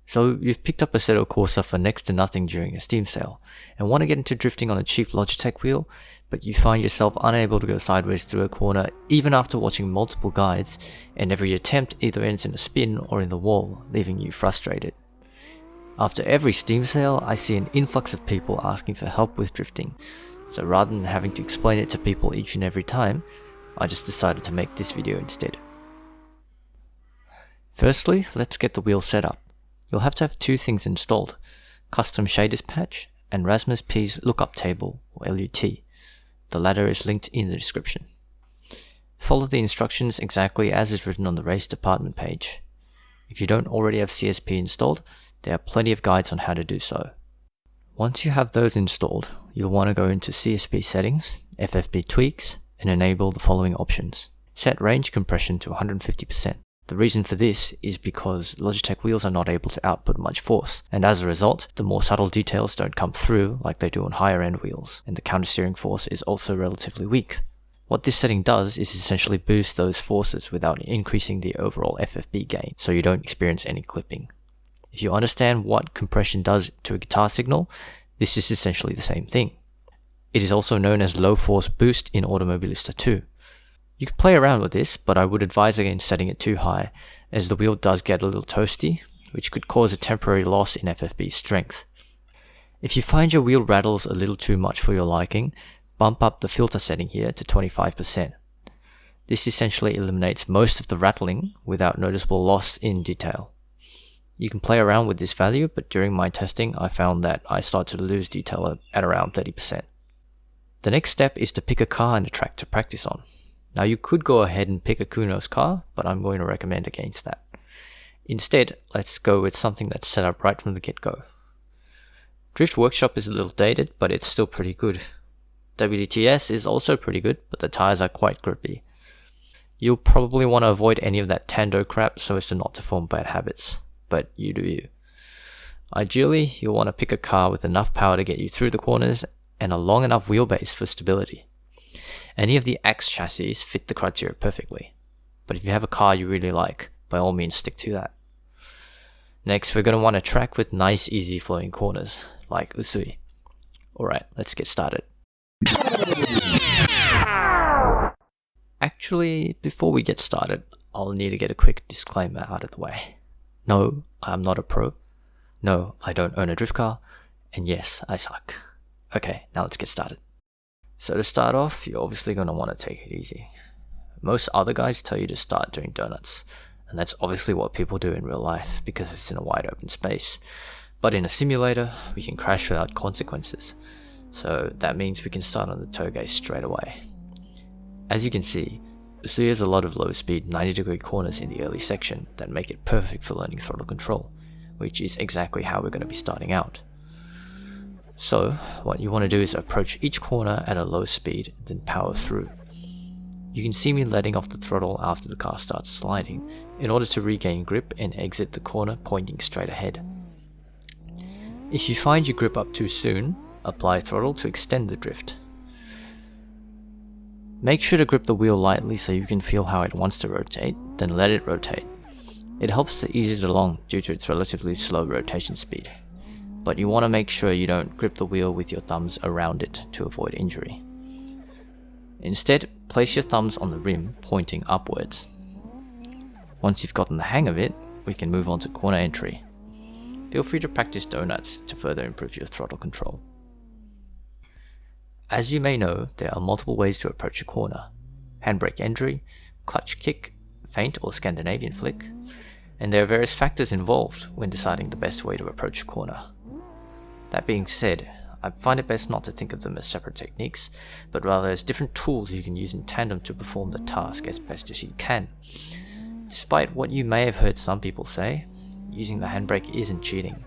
So you've picked up Assetto Corsa for next to nothing during a Steam sale, and want to get into drifting on a cheap Logitech wheel, but you find yourself unable to go sideways through a corner even after watching multiple guides, and every attempt either ends in a spin or in the wall, leaving you frustrated. After every Steam sale, I see an influx of people asking for help with drifting, so rather than having to explain it to people each and every time, I just decided to make this video instead. Firstly, let's get the wheel set up. You'll have to have two things installed: Custom Shaders Patch and Rasmus P's Lookup Table, or LUT. The latter is linked in the description. Follow the instructions exactly as is written on the race department page. If you don't already have CSP installed, there are plenty of guides on how to do so. Once you have those installed, you'll want to go into CSP settings, FFB tweaks, and enable the following options. Set range compression to 150%. The reason for this is because Logitech wheels are not able to output much force, and as a result, the more subtle details don't come through like they do on higher end wheels, and the countersteering force is also relatively weak. What this setting does is essentially boost those forces without increasing the overall FFB gain, so you don't experience any clipping. If you understand what compression does to a guitar signal, this is essentially the same thing. It is also known as low force boost in Automobilista 2. You can play around with this, but I would advise against setting it too high, as the wheel does get a little toasty, which could cause a temporary loss in FFB strength. If you find your wheel rattles a little too much for your liking, bump up the filter setting here to 25%. This essentially eliminates most of the rattling without noticeable loss in detail. You can play around with this value, but during my testing I found that I started to lose detail at around 30%. The next step is to pick a car and a track to practice on. Now you could go ahead and pick a Kuno's car, but I'm going to recommend against that. Instead, let's go with something that's set up right from the get-go. Drift Workshop is a little dated, but it's still pretty good. WDTS is also pretty good, but the tires are quite grippy. You'll probably want to avoid any of that Tando crap so as to not to form bad habits, but you do you. Ideally, you'll want to pick a car with enough power to get you through the corners and a long enough wheelbase for stability. Any of the Axe chassis fit the criteria perfectly, but if you have a car you really like, by all means stick to that. Next, we're going to want a track with nice easy flowing corners, like Usui. Alright, let's get started. Actually, before we get started, I'll need to get a quick disclaimer out of the way. No, I'm not a pro. No, I don't own a drift car. And yes, I suck. Okay, now let's get started. So to start off, you're obviously going to want to take it easy. Most other guides tell you to start doing donuts, and that's obviously what people do in real life because it's in a wide open space. But in a simulator, we can crash without consequences, so that means we can start on the toge straight away. As you can see, Usui has a lot of low speed 90-degree corners in the early section that make it perfect for learning throttle control, which is exactly how we're going to be starting out. So, what you want to do is approach each corner at a low speed, then power through. You can see me letting off the throttle after the car starts sliding, in order to regain grip and exit the corner pointing straight ahead. If you find you grip up too soon, apply throttle to extend the drift. Make sure to grip the wheel lightly so you can feel how it wants to rotate, then let it rotate. It helps to ease it along due to its relatively slow rotation speed. But you want to make sure you don't grip the wheel with your thumbs around it to avoid injury. Instead, place your thumbs on the rim pointing upwards. Once you've gotten the hang of it, we can move on to corner entry. Feel free to practice donuts to further improve your throttle control. As you may know, there are multiple ways to approach a corner: handbrake entry, clutch kick, feint or Scandinavian flick, and there are various factors involved when deciding the best way to approach a corner. That being said, I find it best not to think of them as separate techniques, but rather as different tools you can use in tandem to perform the task as best as you can. Despite what you may have heard some people say, using the handbrake isn't cheating.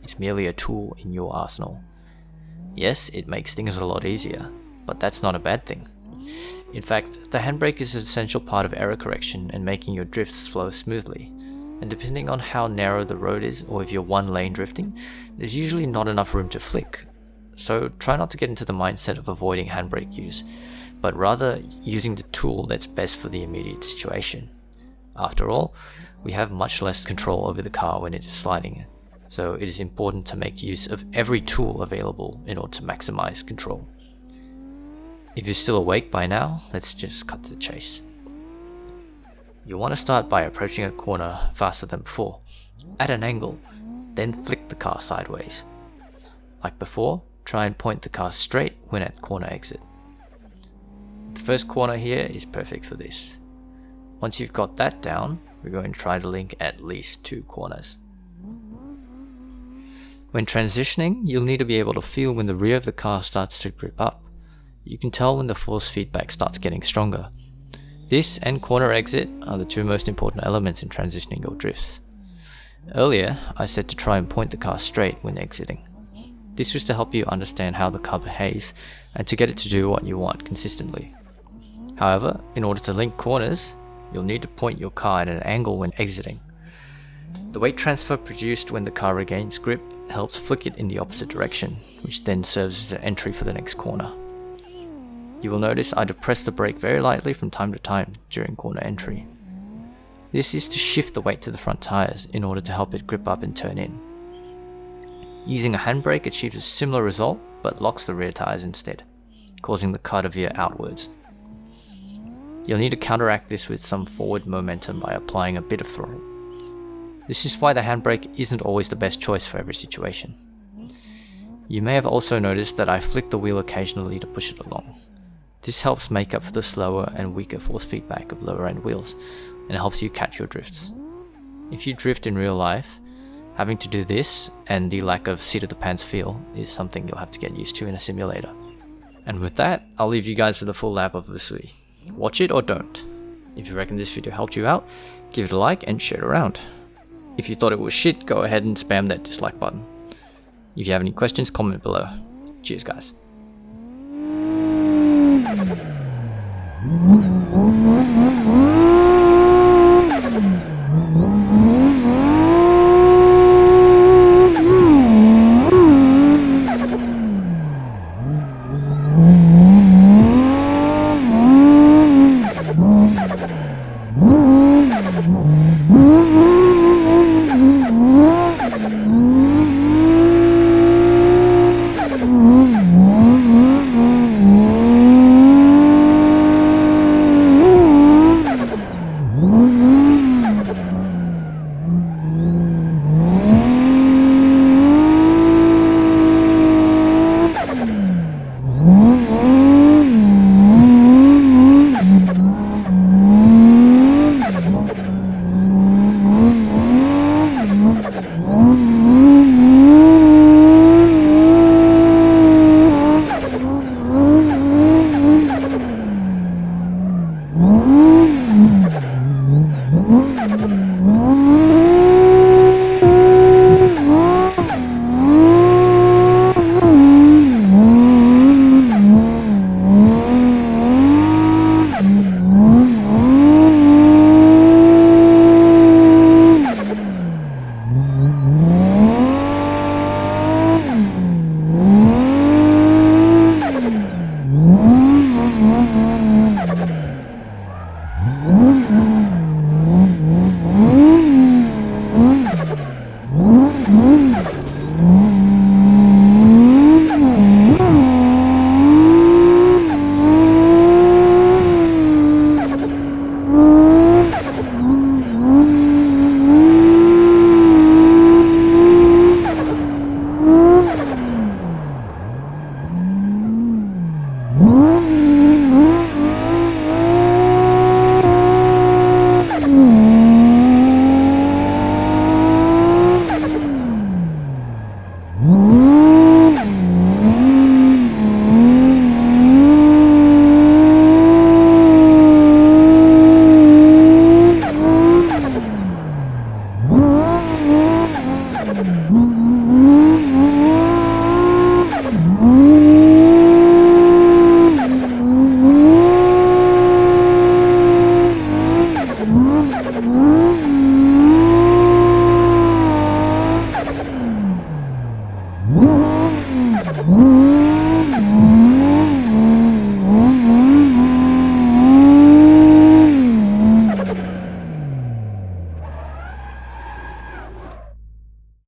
It's merely a tool in your arsenal. Yes, it makes things a lot easier, but that's not a bad thing. In fact, the handbrake is an essential part of error correction and making your drifts flow smoothly. And depending on how narrow the road is, or if you're one lane drifting, there's usually not enough room to flick. So try not to get into the mindset of avoiding handbrake use, but rather using the tool that's best for the immediate situation. After all, we have much less control over the car when it is sliding, so it is important to make use of every tool available in order to maximize control. If you're still awake by now, let's just cut to the chase. You'll want to start by approaching a corner faster than before, at an angle, then flick the car sideways. Like before, try and point the car straight when at corner exit. The first corner here is perfect for this. Once you've got that down, we're going to try to link at least 2 corners. When transitioning, you'll need to be able to feel when the rear of the car starts to grip up. You can tell when the force feedback starts getting stronger. This and corner exit are the 2 most important elements in transitioning your drifts. Earlier, I said to try and point the car straight when exiting. This was to help you understand how the car behaves and to get it to do what you want consistently. However, in order to link corners, you'll need to point your car at an angle when exiting. The weight transfer produced when the car regains grip helps flick it in the opposite direction, which then serves as an entry for the next corner. You will notice I depress the brake very lightly from time to time during corner entry. This is to shift the weight to the front tires in order to help it grip up and turn in. Using a handbrake achieves a similar result but locks the rear tires instead, causing the car to veer outwards. You'll need to counteract this with some forward momentum by applying a bit of throttle. This is why the handbrake isn't always the best choice for every situation. You may have also noticed that I flick the wheel occasionally to push it along. This helps make up for the slower and weaker force feedback of lower end wheels and helps you catch your drifts. If you drift in real life, having to do this and the lack of seat of the pants feel is something you'll have to get used to in a simulator. And with that, I'll leave you guys with a full lap of Usui. Watch it or don't. If you reckon this video helped you out, give it a like and share it around. If you thought it was shit, go ahead and spam that dislike button. If you have any questions, comment below. Cheers guys.